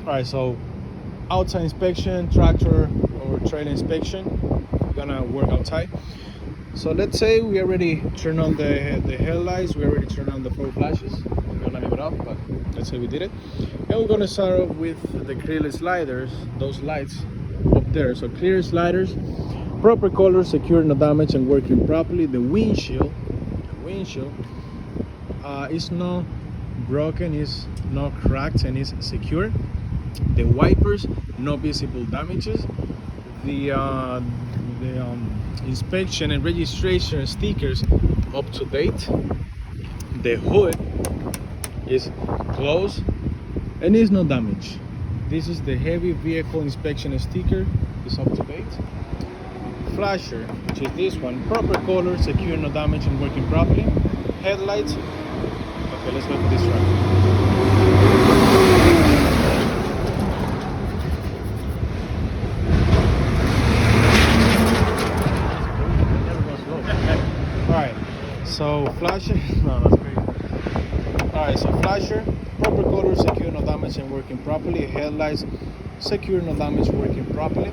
Alright, so outside inspection, tractor or trailer inspection. We're gonna work outside. So let's say we already turned on the headlights, we already turned on the fog flashes. I'm gonna leave it off, but let's say we did it. And we're gonna start off with the clear sliders, those lights up there. So clear sliders, proper color, secure, no damage, and working properly. The windshield is not broken, is not cracked, and is secure. The wipers, no visible damages. The inspection and registration stickers up to date. The hood is closed and is no damage. This is the heavy vehicle inspection sticker, is up to date. Flasher, which is this one, proper color, secure, no damage, and working properly. Headlights. Okay, let's go to this truck. So flasher, no, that's great. Alright, so flasher, proper color, secure, no damage, and working properly. Headlights, secure, no damage, working properly.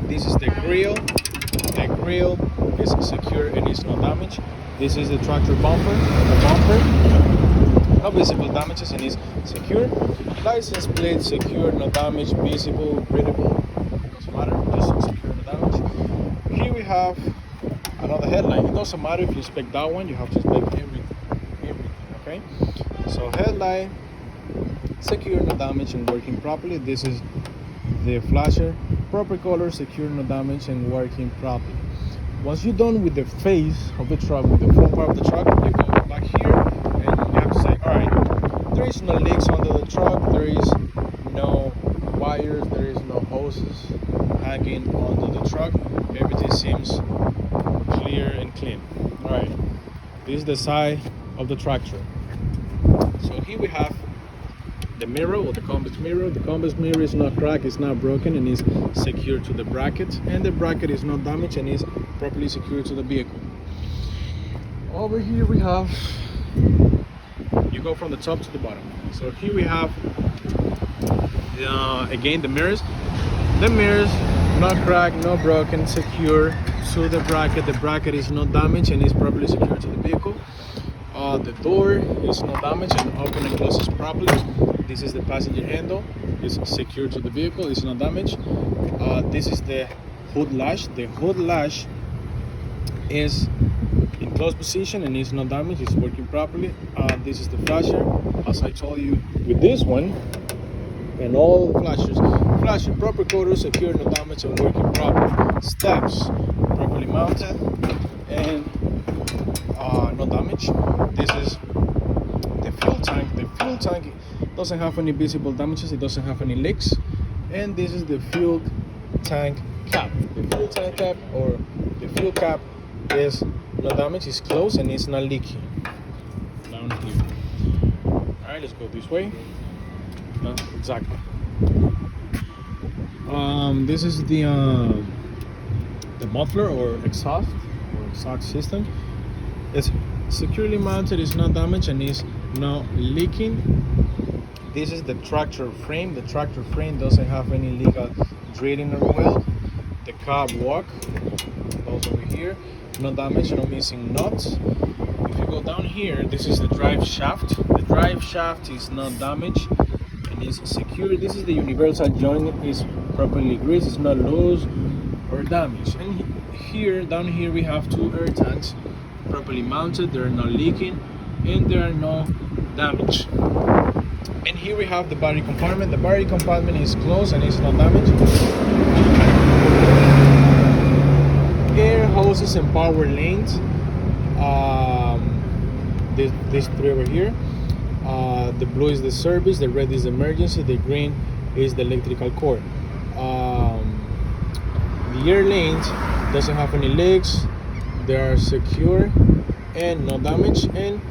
This is the grill. The grill is secure and is no damage. This is the tractor bumper. The bumper, no visible damages and is secure. License plate secure, no damage, visible, readable. Doesn't matter, just secure, no damage. Here we have another headlight. It doesn't matter if you inspect that one, you have to inspect everything, okay? So headlight, secure, no damage, and working properly. This is the flasher, proper color, secure, no damage, and working properly. Once you're done with the face of the truck, with the front part of the truck, you go back here and you have to say, alright, there is no leaks under the truck, there is no wires, there is no hoses hanging onto the truck. Everything seems clear and clean. Alright, this is the side of the tractor. So here we have the mirror, or the convex mirror. The convex mirror is not cracked, it's not broken, and is secured to the bracket, and the bracket is not damaged and is properly secured to the vehicle. Over here we have, you go from the top to the bottom. So here we have again the mirrors. The mirrors, not cracked, not broken, secure to the bracket. The bracket is not damaged and is properly secured to the vehicle. The door is not damaged and open and closes properly. This is the passenger handle. It's secured to the vehicle. It's not damaged. This is the hood latch. The hood latch is in closed position and is not damaged. It's working properly. This is the flasher. As I told you with this one and all the flashers. Flasher, proper color, secure, no damage, and working properly. Steps, properly mounted and no damage. This is the fuel tank. The fuel tank doesn't have any visible damages, it doesn't have any leaks. And this is the fuel tank cap. The fuel tank cap, or the fuel cap, is no damage, it's closed and it's not leaking. Down here. Alright, let's go this way. No, exactly. This is the muffler or exhaust system. It's securely mounted, it's not damaged, and is not leaking. This is the tractor frame. The tractor frame doesn't have any legal drilling or weld. The cab walk goes over here, no damage, no missing nuts. If you go down here, this is the drive shaft. The drive shaft is not damaged and is secure. This is the universal joint, is properly greased, it's not loose or damaged. And here, down here, we have two air tanks properly mounted, they're not leaking and there are no damage. And here we have the battery compartment. The battery compartment is closed and is not damaged. Air hoses and power lanes. These three over here. The blue is the service, the red is the emergency, the green is the electrical cord. The air lanes doesn't have any leaks, they are secure and no damage, and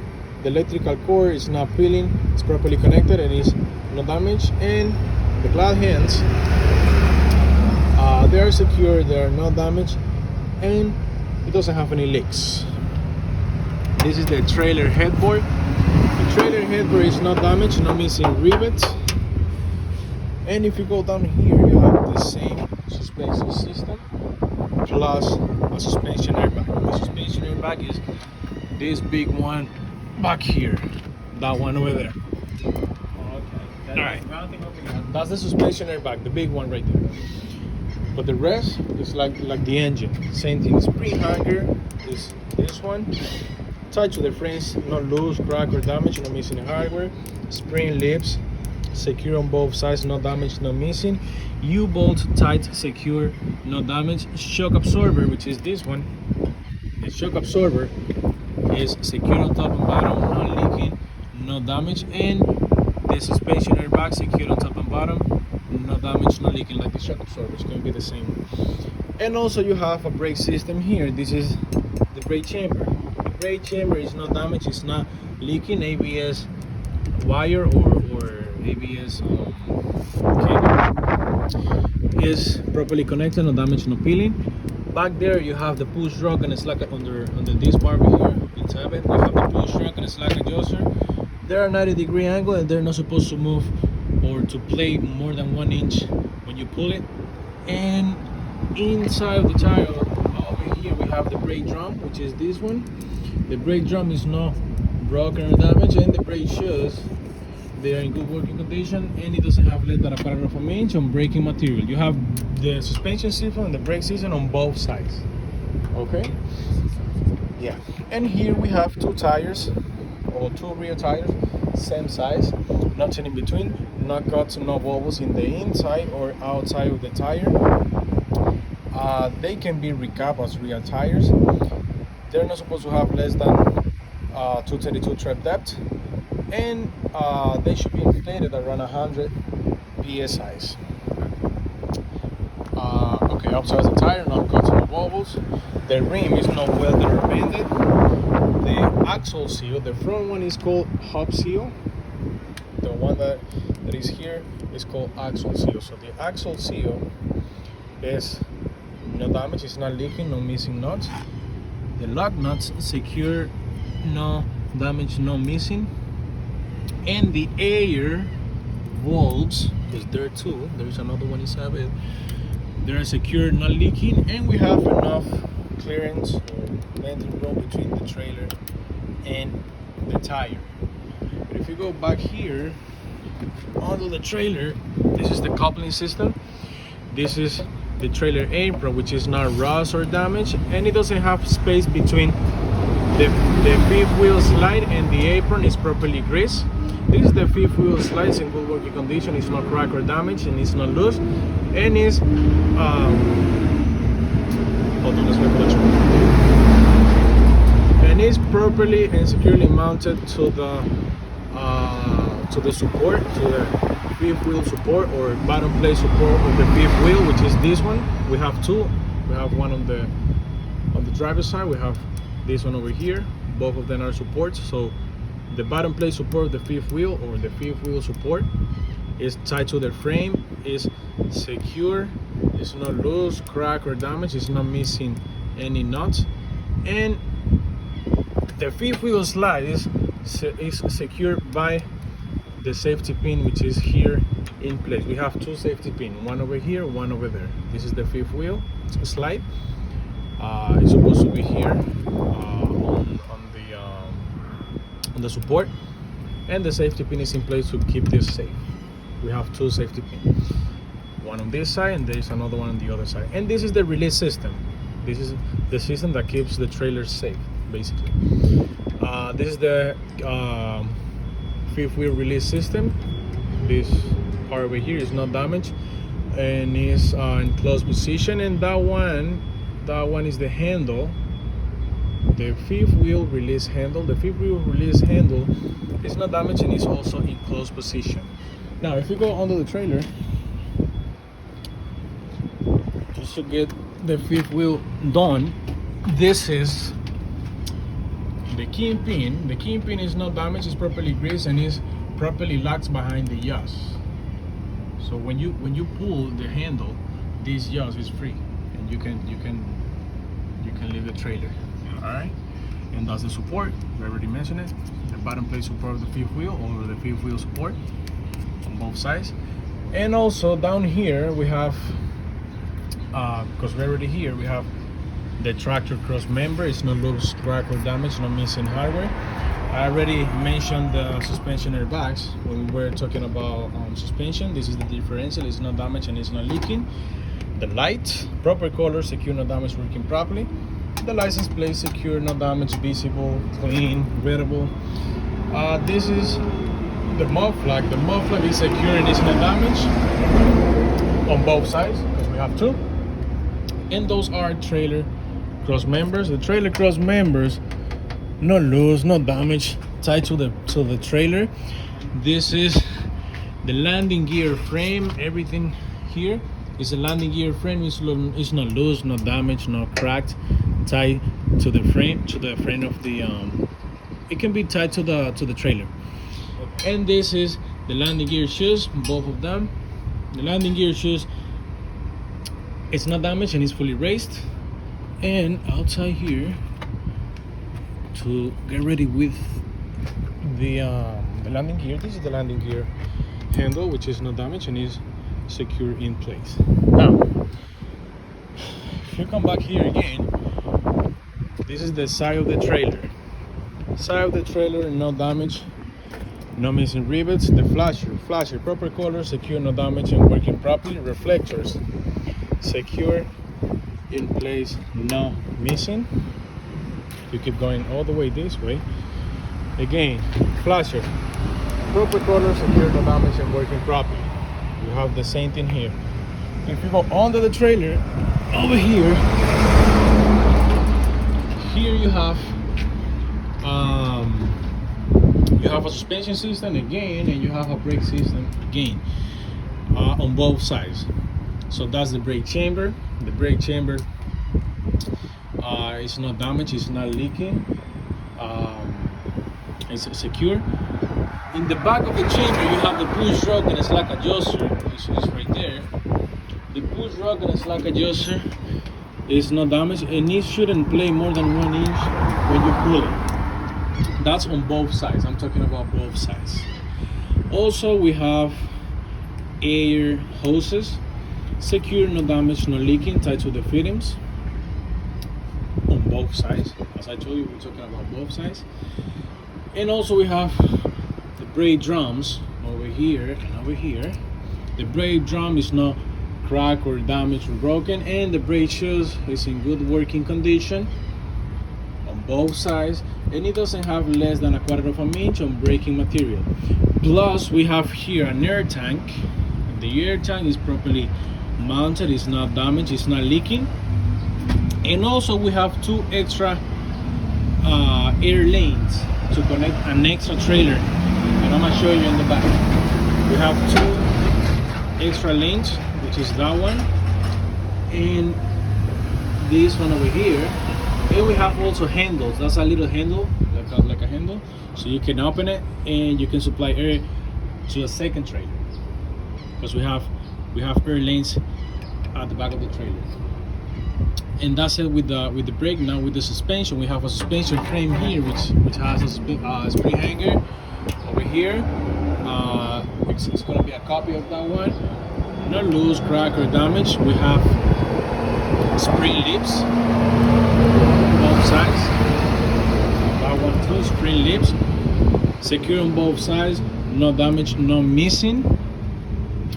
the electrical cord is not peeling, it's properly connected and is no damage. And the glad hands, they are secure, they are not damaged, and it doesn't have any leaks. This is the trailer headboard. The trailer headboard is not damaged, no missing rivets. And if you go down here, you have the same suspension system plus a suspension airbag. The suspension airbag is this big one back here, that one over there. Okay. All right, that's the suspension airbag, the big one right there. But the rest is like the engine. Same thing. Spring hanger is this one. Tied to the frames, not loose, crack, or damage, no missing hardware. Spring lips, secure on both sides, no damage, no missing. U-bolt tight, secure, no damage. Shock absorber, which is this one. The shock absorber is secure on top and bottom, non leaking, no damage. And the suspension airbag secure on top and bottom, no damage, no leaking, like the shock absorber. It's going to be the same. And also you have a brake system here. This is the brake chamber. The brake chamber is not damaged, it's not leaking. ABS wire or ABS cable is properly connected, no damage, no peeling. Back there you have the push rock and a slack under this bar here. Inside it you have the push rock and a slack adjuster. They're a 90-degree angle and they're not supposed to move or to play more than 1 inch when you pull it. And inside of the tire over here we have the brake drum, which is this one. The brake drum is not broken or damaged, and the brake shoes, they are in good working condition, and it doesn't have less than a quarter of an inch on braking material. You have the suspension system and the brake system on both sides. Okay, yeah. And here we have 2 tires, or 2 rear tires, same size, nothing in between, no cuts, no bubbles in the inside or outside of the tire. They can be recapped as rear tires. They're not supposed to have less than 232 tread depth, and they should be inflated around 100 psi. Okay, outside the tire, no cuts, no bubbles. The rim is not welded or bended. The axle seal, the front one is called hub seal. The one that is here is called axle seal. So the axle seal is no damage, it's not leaking, no missing nuts. The lug nuts secure, no damage, no missing. And the air valves, because there too, there's another one inside it, they're secure, not leaking, and we have enough clearance or venting room between the trailer and the tire. But if you go back here onto the trailer, this is the coupling system. This is the trailer apron, which is not rust or damaged, and it doesn't have space between the fifth wheel slide and the apron. Is properly greased. This is the fifth wheel slide, it's in good working condition, it's not cracked or damaged, and it's not loose, and is and is properly and securely mounted to the support, to the fifth wheel support or bottom plate support of the fifth wheel, which is this one. We have 2. We have one on the driver's side, we have this one over here. Both of them are supports. So the bottom plate support of the fifth wheel or the fifth wheel support is tied to the frame, is secure, it's not loose, crack or damaged, it's not missing any nuts. And the fifth wheel slide is secured by the safety pin, which is here in place. We have 2 safety pins, one over here, one over there. This is the fifth wheel slide. It's supposed to be here on the support, and the safety pin is in place to keep this safe. We have 2 safety pins, one on this side and there's another one on the other side. And this is the release system. This is the system that keeps the trailer safe, basically. This is the fifth wheel release system. This part over here is not damaged and is in closed position, and that one is the handle, the fifth wheel release handle. The fifth wheel release handle is not damaged and is also in closed position. Now if you go under the trailer, just to get the fifth wheel done, this is the kingpin. The kingpin is not damaged, it's properly greased and is properly locked behind the yaws. So when you pull the handle, this yaws is free and you can leave the trailer. Alright, and that's the support. We already mentioned it. The bottom plate support of the fifth wheel or the fifth wheel support on both sides. And also down here we have, because we're already here, we have the tractor cross member. It's not loose, crack, or damage, no missing hardware. I already mentioned the suspension airbags when we're talking about suspension. This is the differential. It's not damaged and it's not leaking. The light, proper color, secure, no damage, working properly. The license plate, secure, no damage, visible, clean, readable. This is the mud flag. The mud flag is secure and it's not damaged on both sides because we have two. And those are trailer cross members. The trailer cross members, no loose, no damage, tied to the trailer. This is the landing gear frame. Everything here is a landing gear frame. It's not loose, no damage, no cracked. Tied to the frame of the it can be tied to the trailer. And this is the landing gear shoes, both of them. The landing gear shoes, it's not damaged and it's fully raised. And outside here, to get ready with the landing gear, this is the landing gear handle, which is not damaged and is secure in place. Now, if you come back here again, this is the side of the trailer. Side of the trailer, no damage, no missing rivets. The flasher, proper color, secure, no damage, and working properly. Reflectors, secure, in place, no missing. You keep going all the way this way. Again, flasher, proper color, secure, no damage, and working properly. You have the same thing here. If you go under the trailer, over here you have a suspension system again, and you have a brake system again on both sides. So that's the brake chamber. The brake chamber is not damaged, it's not leaking, it's secure. In the back of the chamber you have the push rod and a slack adjuster. It's right there. The push rod and a slack adjuster is not damaged, and it shouldn't play more than 1 inch when you pull it. That's on both sides. I'm talking about both sides. Also, we have air hoses, secure, no damage, no leaking, tied to the fittings on both sides. As I told you, we're talking about both sides. And also we have the brake drums over here and over here. The brake drum is not cracked or damaged or broken, and the brake shoes is in good working condition on both sides, and it doesn't have less than 1/4 of an inch on braking material. Plus we have here an air tank. The air tank is properly mounted, it's not damaged, it's not leaking. And also we have 2 extra air lanes to connect an extra trailer, and I'm gonna show you in the back. We have 2 extra lanes, which is that one and this one over here. And we have also handles. That's a little handle, like a handle, so you can open it and you can supply air to a second trailer, because we have air lanes at the back of the trailer. And that's it with the brake. Now with the suspension, we have a suspension frame here, which has a spring hanger over here. It's going to be a copy of that one. No loose, crack, or damage. We have spring lips on both sides. That one too, spring lips, secure on both sides, no damage, no missing.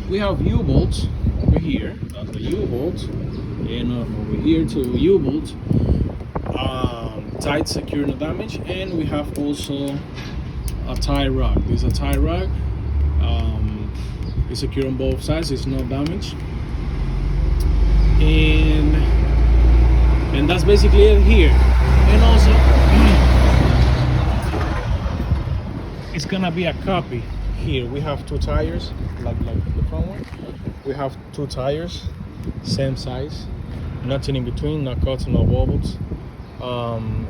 We have U-bolts over here. That's the U-bolt. And over here to U-bolt, tight, secure, no damage. And we have also a tie rod. This is a tie rod. It's secure on both sides, it's no damage. And that's basically it here. And also it's gonna be a copy here. We have 2 tires, like the front one. We have 2 tires, same size, nothing in between, no cuts, no wobbles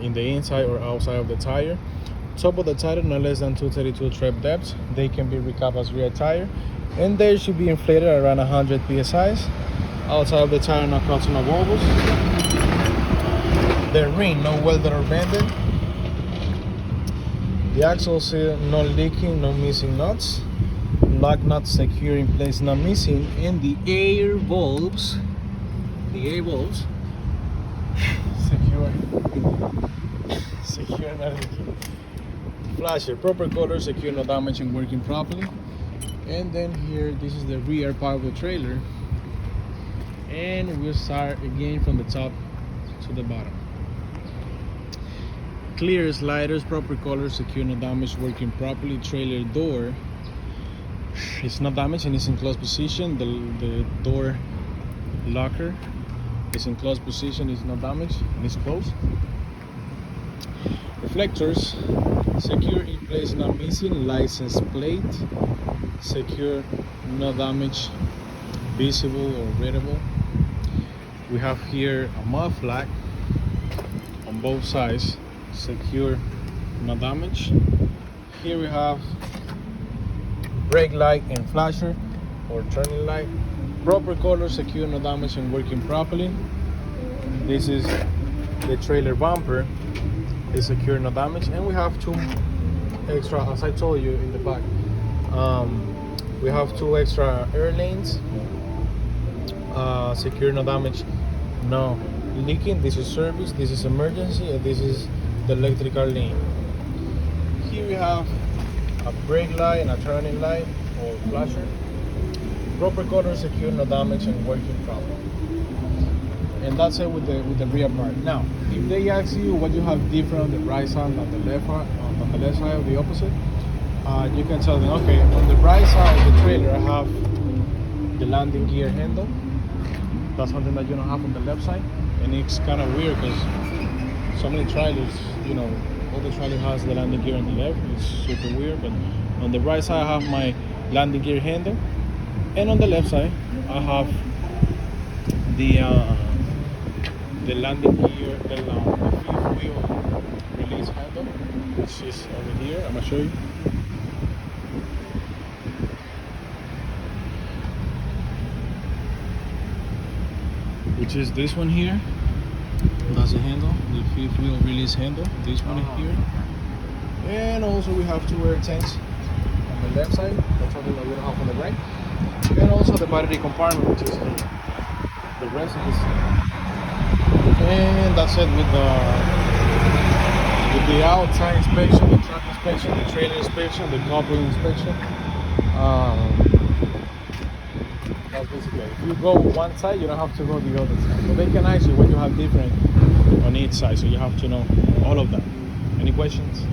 in the inside or outside of the tire. Top of the tire no less than 232 tread depth. They can be recapped as rear tire, and they should be inflated around 100 psi. Outside of the tire, no cuts, no wobbles. The ring, no welded or bended. The axle seal, no leaking, no missing nuts, lock nut secure in place, not missing, and the air bulbs secure, not leaking. Flasher, proper color, secure, no damage, and working properly. And then here, this is the rear part of the trailer, and we'll start again from the top to the bottom. Clear sliders, proper color, secure, no damage, working properly. Trailer door, it's not damaged and it's in closed position. The door locker is in closed position, it's not damaged and it's closed. Reflectors, secure in place, not missing. License plate, secure, no damage, visible or readable. We have here a mud flag on both sides, secure, no damage. Here we have brake light and flasher or turning light, proper color, secure, no damage, and working properly. This is the trailer bumper, is secure, no damage. And we have two extra, as I told you in the back, we have two extra air lanes, secure, no damage, no leaking. This is service, this is emergency, and this is the electrical lane. Here we have a brake light and a turning light or flasher, proper color, secure, no damage, and working properly. And that's it with the rear part. Now, if they ask you what you have different on the right side and on the left side of the opposite, you can tell them, okay, on the right side of the trailer I have the landing gear handle. That's something that you don't have on the left side, and it's kind of weird because so many trailers, you know, all the trailer has the landing gear on the left. It's super weird, but on the right side I have my landing gear handle, and on the left side I have the landing gear, the fifth wheel release handle, which is over here. I'm gonna show you. Which is this one here. That's the handle, the fifth wheel release handle. This one here. And also we have two air tanks on the left side. That's something that we don't have on the right. And also the battery compartment, which is here. The rest is. And that's it with the outside inspection, the truck inspection, the trailer inspection, the coupling inspection. That's basically it. If you go one side, you don't have to go the other side. But they can ask you what you have different on each side, so you have to know all of that. Any questions?